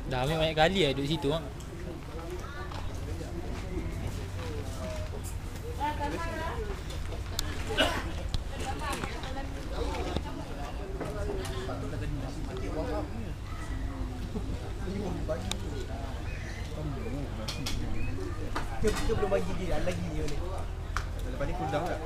Dah ambil banyak kali lah duduk situ ah. Kita belum bagi dia, ada lagi ni. Lepas ni kudang tak?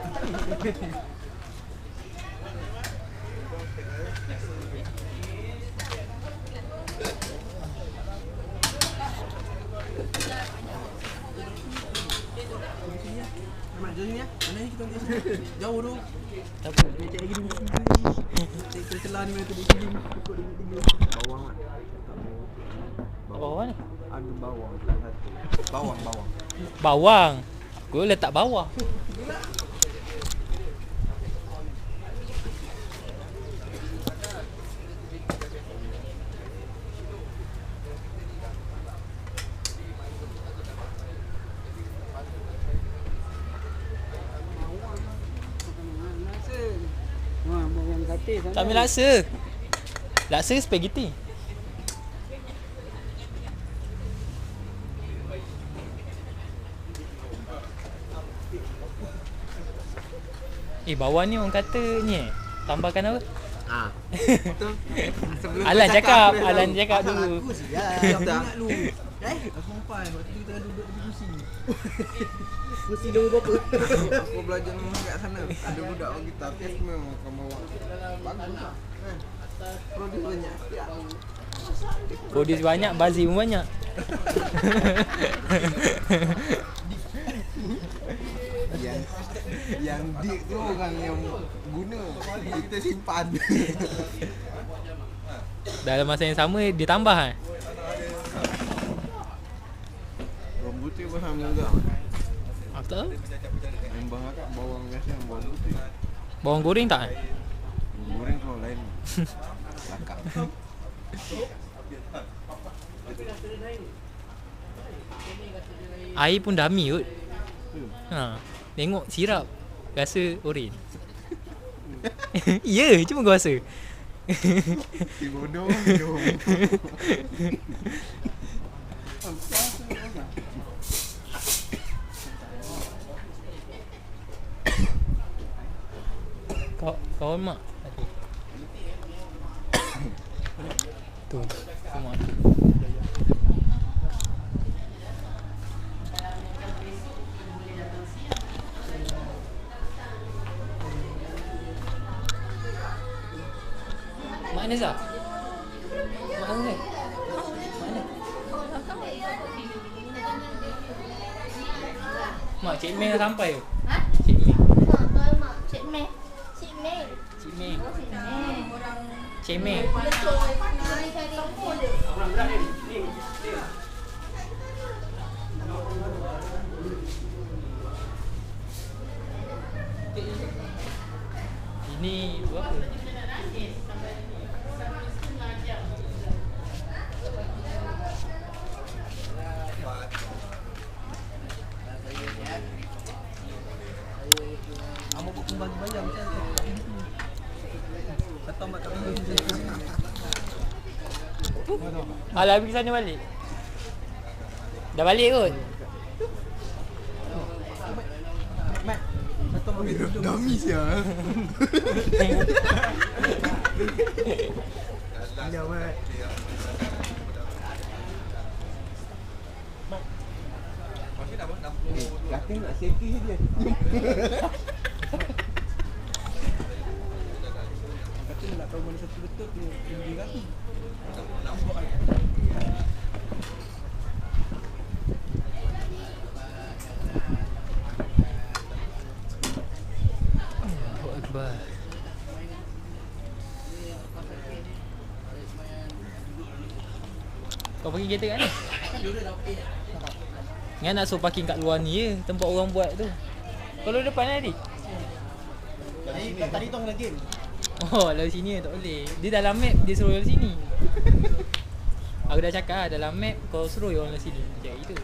Mak jom ni ya. Mana ni kita ambil jauh tu. Tak apa. Dia cek lagi duduk sini. Cek celah ni mana tu duduk sini. Ikut dia tinggi. Bawang mat. Bawang mana? Ada bawang satu. Bawang. Bawang. Gua letak bawah. Tak ambil laksa. Laksa spaghetti. Bawang ni orang kata ni tambahkan apa? Betul. Sebelum Alan kau cakap, aku dah Alan tahu. cakap Pasal dulu. Aku siap. Tak ingat lu. Dah sampai. Waktu tu kita duduk di kursi. Kursi nombor berapa? Aku belajar kat sana. Ada budak orang kita test memang akan bawa. Bagus lah. Produk banyak. Produce banyak, bazir pun banyak. Yang dik tu orang yang guna. Kita simpan. Dalam masa yang sama dia tambah kan? Bawang putih pun sama juga. Aku tak tahu. Yang bahak bawang biasa yang bawang putih. Bawang goreng tak? Goreng kalau lain. Lakak. Air pun dami kot. Tengok sirap rasa oren. Ya, cuma gua rasa. Si bodoh minum. Kawan mak. Tu, semua. Mak Neza? Mak Neza? Mana? Mak, Cik Mei dah sampai ke? Ha? Cik Mei. Mak, Cik Mei. Cik Mei. Cik Mei. Mei. Cik Mei. Ini berapa? Amo pun bagi bayar macam tu. Satu mak tak boleh. Alah, pergi sana balik. Dah balik kot. Mat. Satu mak bagi tu. Dami sial. Ya, Mat. Kaki nak safety dia. Kata nak tahu mana satu betul tu tinggi kaki. Allahu Akbar. Kau pergi kereta kat mana? Ingat nak suruh parking kat luar ni je, tempat orang buat tu. Kalau depan tadi. Tadi tu orang lagi. Oh, lalu sini tak boleh. Dia dalam map dia suruh lalu sini. Aku dah cakap lah, dalam map kau suruh orang lalu sini. Macam itu.